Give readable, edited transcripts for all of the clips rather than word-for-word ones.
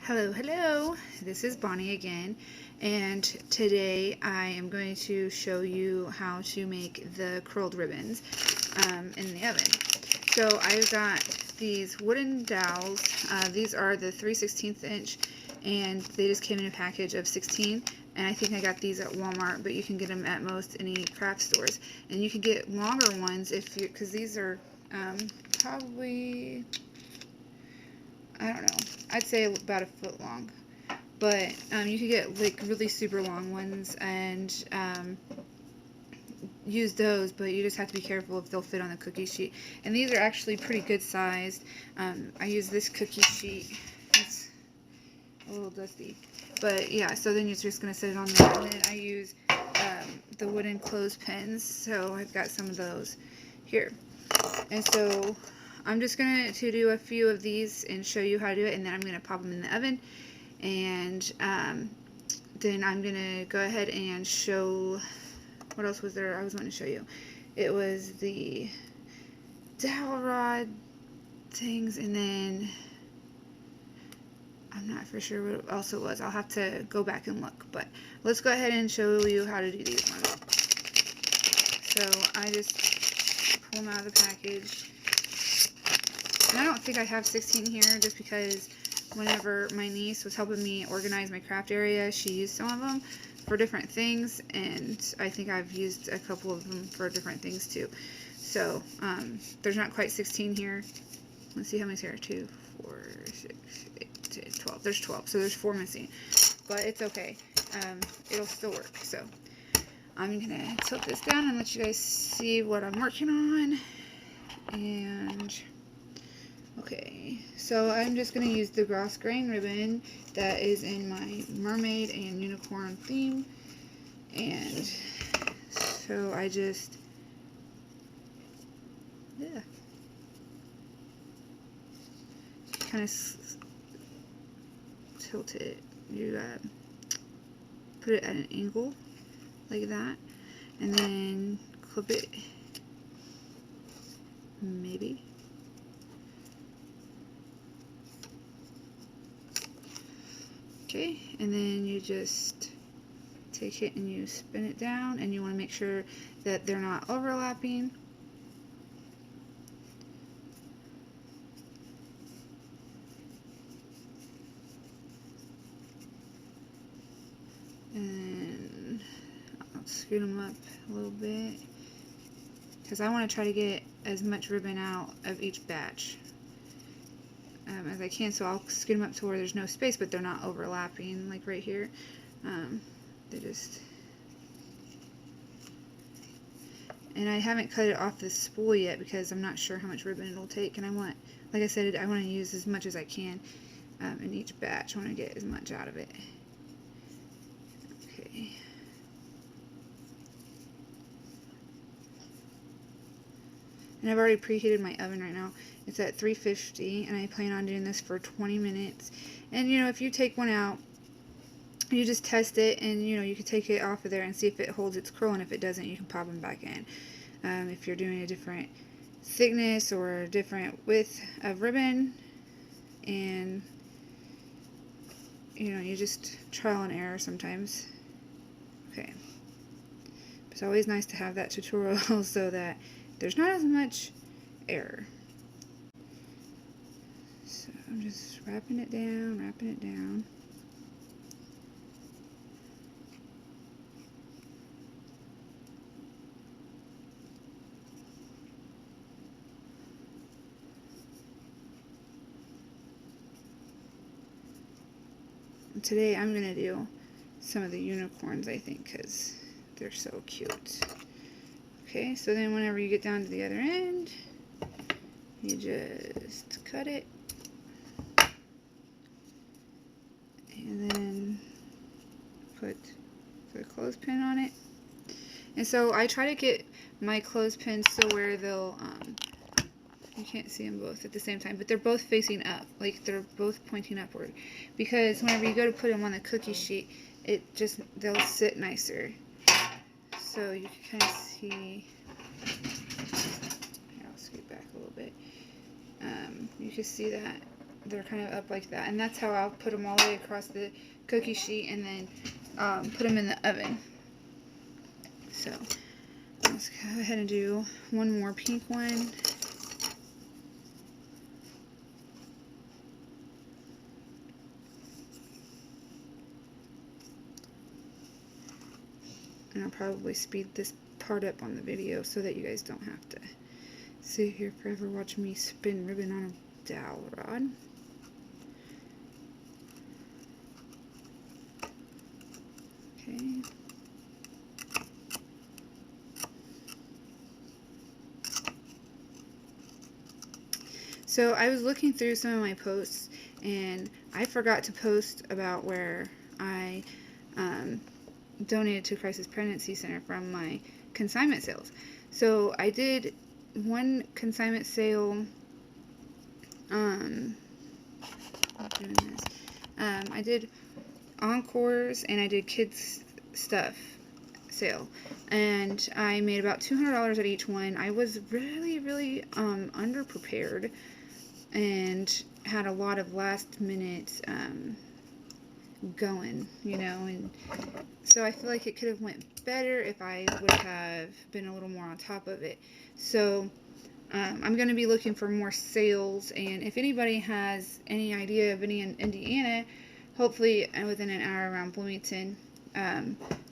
Hello, this is Bonnie again, and today I am going to show you how to make the curled ribbons in the oven. So I've got these wooden dowels. These are the 3/16 inch, and they just came in a package of 16, and I think I got these at Walmart, but you can get them at most any craft stores. And you can get longer ones because these are probably, I don't know, I'd say about a foot long. But you could get like really super long ones and use those, but you just have to be careful if they'll fit on the cookie sheet. And these are actually pretty good sized. I use this cookie sheet. It's a little dusty. But yeah, so then you're just going to set it on there. And then I use the wooden clothespins, so I've got some of those here. And so I'm just going to do a few of these and show you how to do it, and then I'm going to pop them in the oven. And then I'm going to go ahead and show, what else was there I was going to show you? It was the dowel rod things, and then I'm not for sure what else it was. I'll have to go back and look, but let's go ahead and show you how to do these ones. So I just pull them out of the package. And I don't think I have 16 here, just because whenever my niece was helping me organize my craft area, she used some of them for different things, and I think I've used a couple of them for different things too. So there's not quite 16 here. Let's see how many's here. 2, 4, 6, 8, 10, 12. There's 12, so there's 4 missing, but it's okay. It'll still work. So I'm gonna tilt this down and let you guys see what I'm working on. And okay, so I'm just going to use the grass grain ribbon that is in my mermaid and unicorn theme. And so I just, kind of tilt it. You put it at an angle like that, and then clip it, maybe. Okay, and then you just take it and you spin it down, and you want to make sure that they're not overlapping. And I'll scoot them up a little bit, because I want to try to get as much ribbon out of each batch as I can, so I'll scoot them up to where there's no space, but they're not overlapping, like right here. They just, and I haven't cut it off the spool yet because I'm not sure how much ribbon it'll take, and I want, like I said, I want to use as much as I can in each batch. I want to get as much out of it. Okay. And I've already preheated my oven right now. It's at 350, and I plan on doing this for 20 minutes. And you know, if you take one out, you just test it, and you know, you can take it off of there and see if it holds its curl, and if it doesn't, you can pop them back in. If you're doing a different thickness or a different width of ribbon, and you know, you just trial and error sometimes. Okay. It's always nice to have that tutorial so that there's not as much error. So I'm just wrapping it down, wrapping it down. And today I'm going to do some of the unicorns, I think, because they're so cute. Okay, so then whenever you get down to the other end, you just cut it, and then put the clothespin on it. And so I try to get my clothespins so where they'll, you can't see them both at the same time, but they're both facing up, like they're both pointing upward, because whenever you go to put them on the cookie sheet, they'll sit nicer. So you can kind of see, here, I'll scoot back a little bit, you can see that they're kind of up like that, and that's how I'll put them all the way across the cookie sheet, and then put them in the oven. So let's go ahead and do one more pink one. And I'll probably speed this part up on the video so that you guys don't have to sit here forever watching me spin ribbon on a dowel rod. Okay. So I was looking through some of my posts, and I forgot to post about where I donated to Crisis Pregnancy Center from my consignment sales. So I did one consignment sale. I'm doing this. I did Encores and I did kids stuff sale, and I made about $200 at each one. I was really underprepared and had a lot of last minute going, you know, and so I feel like it could have went better if I would have been a little more on top of it. So I'm going to be looking for more sales, and if anybody has any idea of any in Indiana, hopefully within an hour around Bloomington,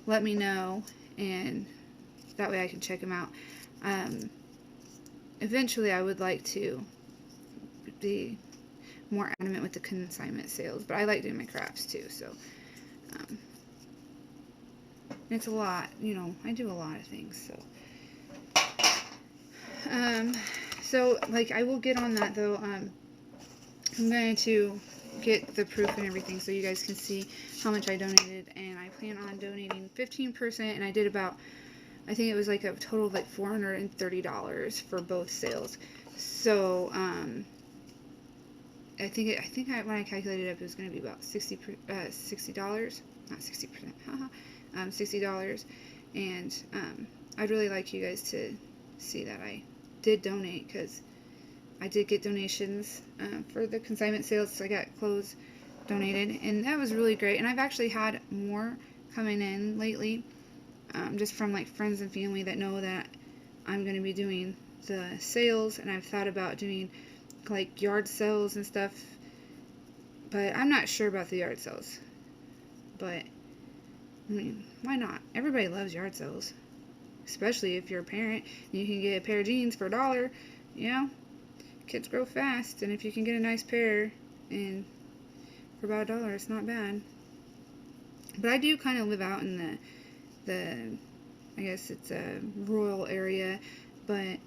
let me know, and that way I can check them out. Eventually I would like to be more adamant with the consignment sales, but I like doing my crafts too, so it's a lot, you know, I do a lot of things, so like I will get on that though. I'm going to get the proof and everything so you guys can see how much I donated, and I plan on donating 15%, and I did about, I think it was like a total of like $430 for both sales. So I think when I calculated it up, it was going to be about $60, not 60%, $60, and I'd really like you guys to see that I did donate, because I did get donations for the consignment sales. So I got clothes donated, and that was really great. And I've actually had more coming in lately, just from like friends and family that know that I'm going to be doing the sales, and I've thought about doing like yard sales and stuff, but I'm not sure about the yard sales. But I mean, why not? Everybody loves yard sales, especially if you're a parent and you can get a pair of jeans for $1. You know, kids grow fast, and if you can get a nice pair and for about $1, it's not bad. But I do kind of live out in the I guess it's a rural area, but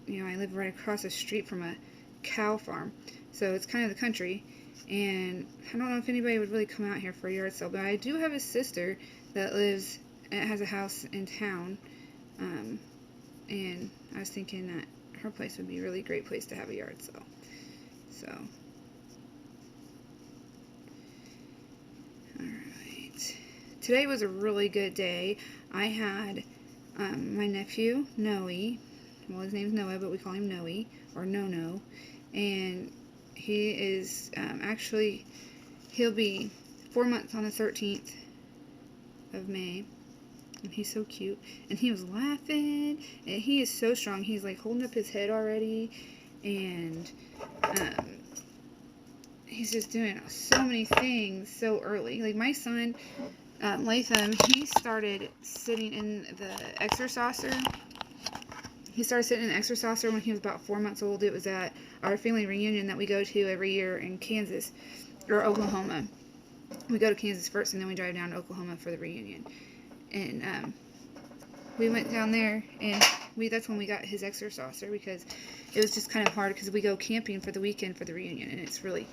you know, I live right across the street from a cow farm, so it's kind of the country, and I don't know if anybody would really come out here for a yard sale, but I do have a sister that has a house in town, and I was thinking that her place would be a really great place to have a yard sale. So alright, today was a really good day. I had my nephew Noe, well, his name's Noah, but we call him Noe, or No, and he is actually, he'll be 4 months on the 13th of May, and he's so cute, and he was laughing, and he is so strong. He's like holding up his head already, and he's just doing so many things so early. Like my son, Latham, he started sitting in the exerciser. He started sitting in the exerciser when he was about 4 months old. It was at our family reunion that we go to every year in Kansas, or Oklahoma. We go to Kansas first, and then we drive down to Oklahoma for the reunion. And we went down there, and that's when we got his exerciser, because it was just kind of hard, because we go camping for the weekend for the reunion, and it's really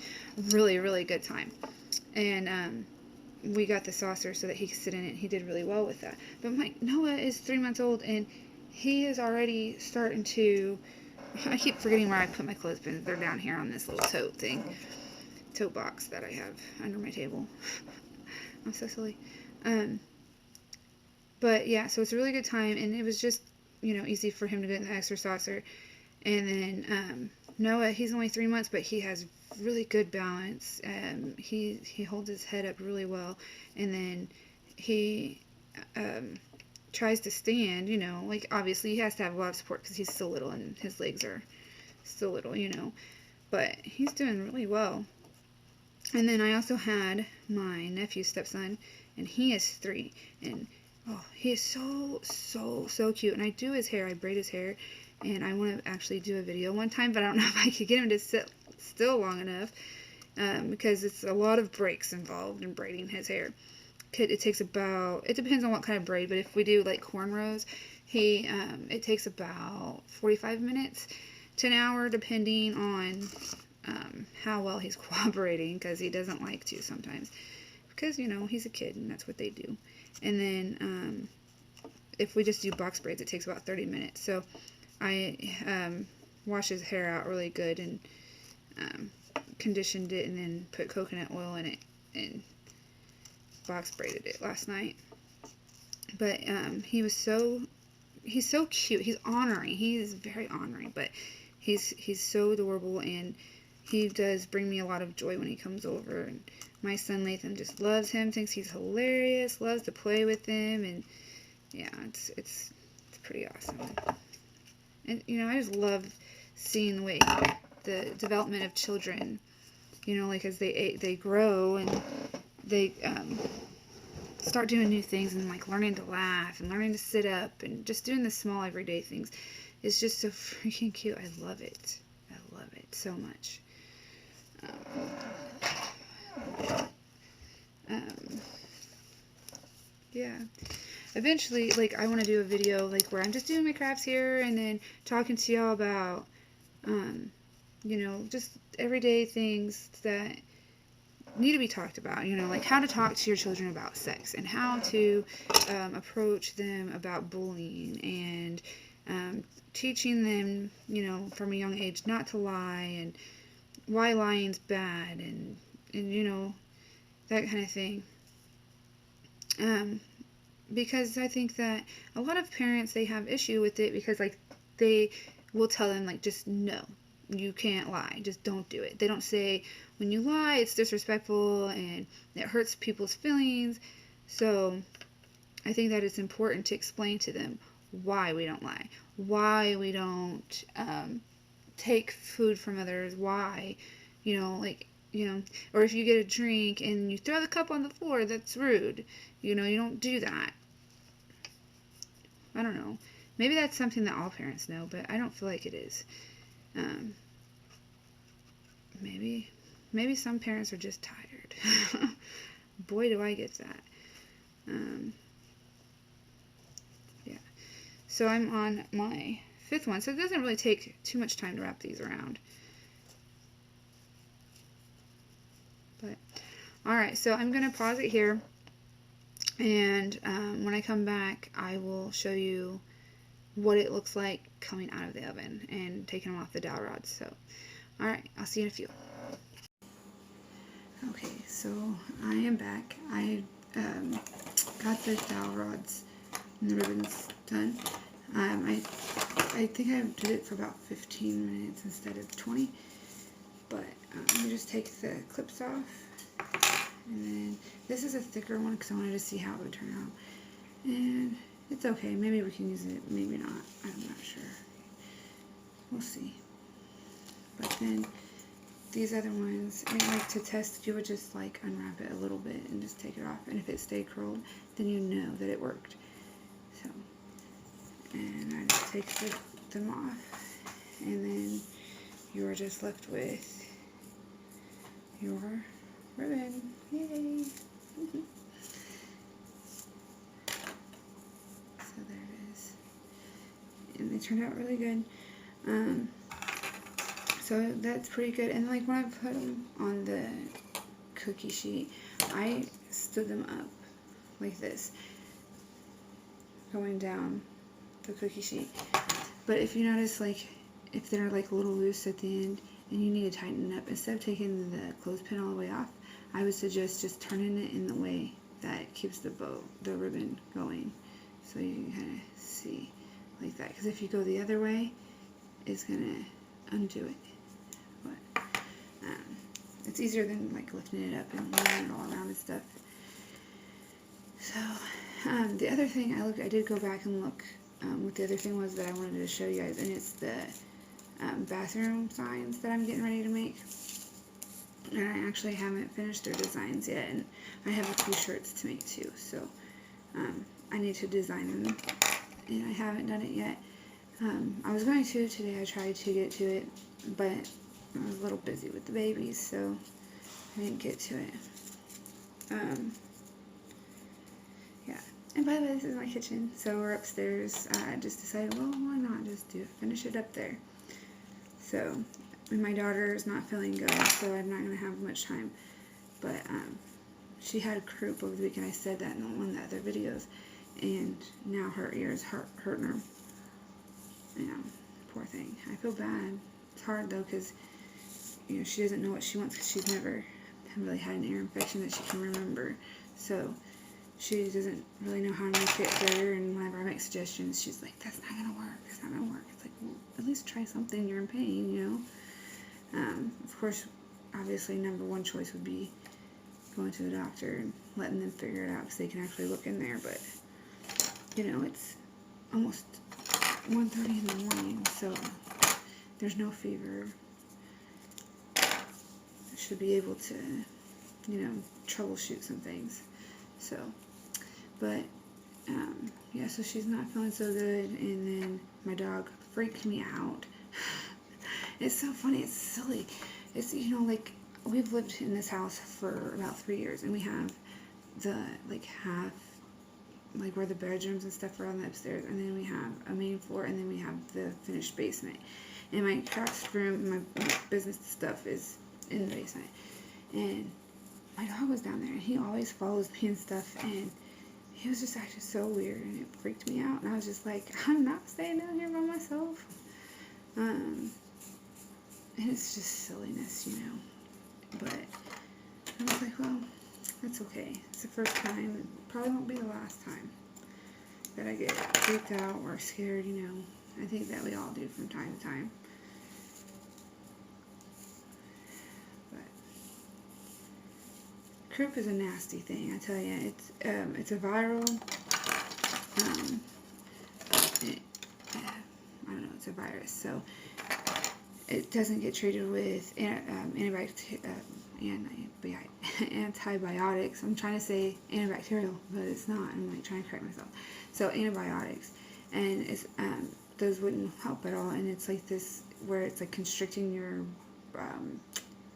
good time. And we got the saucer so that he could sit in it. He did really well with that. But Noah is 3 months old, and he is already starting to, I keep forgetting where I put my clothespins. They're down here on this little tote box that I have under my table. I'm so silly. But yeah, so it's a really good time, and it was just, you know, easy for him to get in the exerciser. And then Noah, he's only 3 months, but he has really good balance. He holds his head up really well, and then he tries to stand. Like obviously he has to have a lot of support because he's still little and his legs are still little. But he's doing really well. And then I also had my nephew's stepson, and he is 3, and oh, he is so cute. And I do his hair, I braid his hair, and I want to actually do a video one time, but I don't know if I could get him to sit still long enough, because it's a lot of breaks involved in braiding his hair. It takes about, it depends on what kind of braid, but if we do like cornrows, it takes about 45 minutes to an hour, depending on how well he's cooperating, because he doesn't like to sometimes, because he's a kid and that's what they do. And then if we just do box braids, it takes about 30 minutes. So I wash his hair out really good and conditioned it, and then put coconut oil in it and box braided it last night. But he's so cute. He's ornery. He is very ornery, but he's so adorable, and he does bring me a lot of joy when he comes over. And my son Lathan just loves him, thinks he's hilarious, loves to play with him, and yeah, it's pretty awesome. And I just love seeing the way the development of children, like as they grow and they start doing new things, and like learning to laugh and learning to sit up and just doing the small everyday things is just so freaking cute. I love it. I love it so much. Yeah. Eventually, like, I want to do a video, like, where I'm just doing my crafts here and then talking to y'all about, just everyday things that need to be talked about, like how to talk to your children about sex, and how to approach them about bullying, and teaching them, from a young age not to lie, and why lying's bad, and that kind of thing. Because I think that a lot of parents, they have issue with it, because like they will tell them, like, just no, you can't lie, just don't do it. They don't say, when you lie, it's disrespectful and it hurts people's feelings. So I think that it's important to explain to them why we don't lie, why we don't take food from others, why, or if you get a drink and you throw the cup on the floor, that's rude. You don't do that. I don't know. Maybe that's something that all parents know, but I don't feel like it is. Maybe some parents are just tired. Boy, do I get that. Yeah. So I'm on my 5th one, so it doesn't really take too much time to wrap these around. But, alright, so I'm going to pause it here, and when I come back, I will show you what it looks like coming out of the oven and taking them off the dowel rods. So, alright, I'll see you in a few. Okay, so I am back. I got the dowel rods and the ribbons done. I think I did it for about 15 minutes instead of 20. But you just take the clips off, and then this is a thicker one because I wanted to see how it would turn out. And it's okay. Maybe we can use it, maybe not. I'm not sure. We'll see. But then these other ones, I like to test, you would just like unwrap it a little bit and just take it off. And if it stayed curled, then you know that it worked. So, and I just take them off, and then you are just left with your ribbon. Yay! So there it is. And they turned out really good. So that's pretty good. And like when I put them on the cookie sheet, I stood them up like this, going down the cookie sheet. But if you notice, like, if they're like a little loose at the end and you need to tighten it up, instead of taking the clothespin all the way off, I would suggest just turning it in the way that keeps the ribbon going. So you can kind of see like that. Because if you go the other way, it's going to undo it. it's easier than like lifting it up and moving it all around and stuff. So the other thing I did go back and look what the other thing was that I wanted to show you guys, and it's the bathroom signs that I'm getting ready to make. And I actually haven't finished their designs yet, and I have a few shirts to make too, so I need to design them, and I haven't done it yet. I was going to today. I tried to get to it, but I was a little busy with the babies, so I didn't get to it. Yeah, and by the way, this is my kitchen, so we're upstairs. I just decided, well, why not just finish it up there. So, and my daughter is not feeling good, so I'm not going to have much time, but she had a croup over the weekend. I said that in one of the other videos, and now her ear is hurting her. You know, poor thing. I feel bad. It's hard though, because she doesn't know what she wants, because she's never really had an ear infection that she can remember. So she doesn't really know how to make it better. And whenever I make suggestions, she's like, "That's not gonna work. That's not gonna work." It's like, well, at least try something. You're in pain, Of course, obviously, number one choice would be going to the doctor and letting them figure it out, because they can actually look in there. But it's almost 1:30 in the morning, so there's no fever. I should be able to, troubleshoot some things. So, but, yeah, so she's not feeling so good, and then my dog freaked me out. It's so funny, it's silly. It's, like, we've lived in this house for about 3 years, and we have the, half, where the bedrooms and stuff are on the upstairs, and then we have a main floor, and then we have the finished basement. And my craft room, my business stuff is in the basement. And my dog was down there, and he always follows me and stuff, and he was just acting so weird, and it freaked me out. And I was just like, I'm not staying down here by myself. And it's just silliness, But I was like, well, that's okay. It's the first time. It probably won't be the last time that I get freaked out or scared, I think that we all do from time to time. But croup is a nasty thing, I tell you. It's a viral. I don't know. It's a virus, so it doesn't get treated with antibiotics. I'm trying to say antibacterial, but it's not. I'm trying to correct myself. So antibiotics, and it's those wouldn't help at all. And it's like this, where it's like constricting your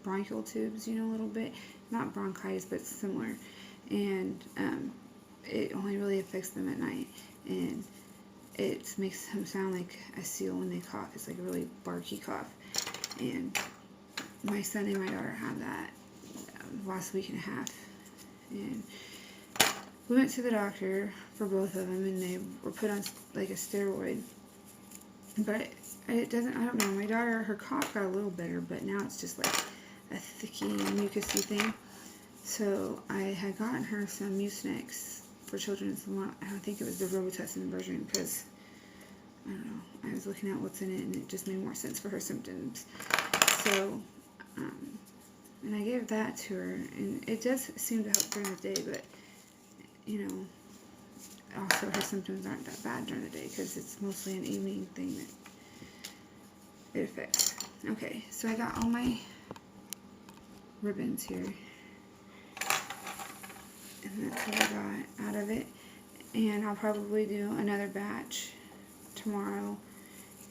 bronchial tubes, a little bit. Not bronchitis, but similar. And it only really affects them at night, and it makes them sound like a seal when they cough. It's like a really barky cough. And my son and my daughter had that last week and a half, and we went to the doctor for both of them, and they were put on like a steroid, but it doesn't, I don't know, my daughter, her cough got a little better, but now it's just like a thicky, mucusy thing. So I had gotten her some Mucinex for children. I don't think it was the Robitussin version, because I don't know, I was looking at what's in it, and it just made more sense for her symptoms. So and I gave that to her, and it does seem to help during the day, but also her symptoms aren't that bad during the day, because it's mostly an evening thing that it affects. Okay, so I got all my ribbons here, and that's what I got out of it. And I'll probably do another batch tomorrow,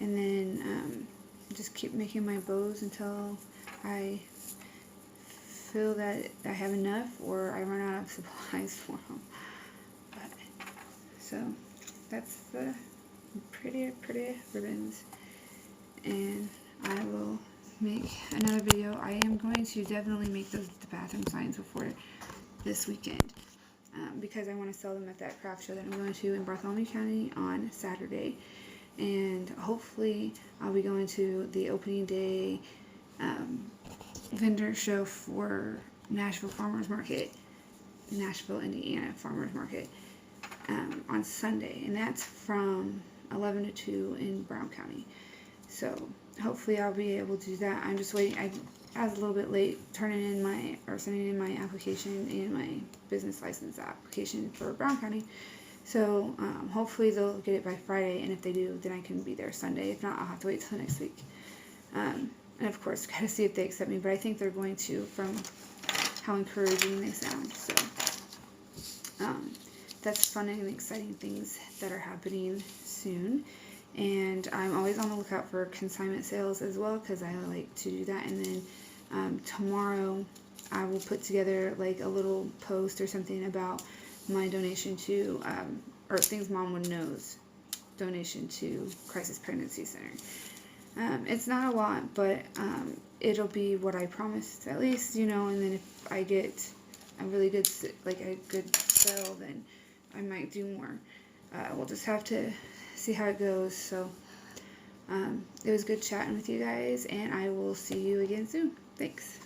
and then just keep making my bows until I feel that I have enough, or I run out of supplies for them. But, so that's the pretty ribbons, and I will make another video. I am going to definitely make the bathroom signs before this weekend, because I want to sell them at that craft show that I'm going to in Bartholomew County on Saturday. And hopefully I'll be going to the opening day vendor show for Nashville, Indiana Farmers Market on Sunday, and that's from 11 to 2 in Brown County. So hopefully I'll be able to do that. I'm just waiting. I was a little bit late sending in my application and my business license application for Brown County. So hopefully they'll get it by Friday, and if they do, then I can be there Sunday. If not, I'll have to wait till next week. And of course, gotta see if they accept me, but I think they're going to, from how encouraging they sound. So that's fun and exciting things that are happening soon. And I'm always on the lookout for consignment sales as well, because I like to do that. And then tomorrow I will put together like a little post or something about my donation to, or things Mom Would Know's donation to Crisis Pregnancy Center. It's not a lot, but it'll be what I promised, at least, you know. And then if I get a really good, like a good sale, then I might do more. We'll just have to see how it goes. So it was good chatting with you guys, and I will see you again soon. Thanks.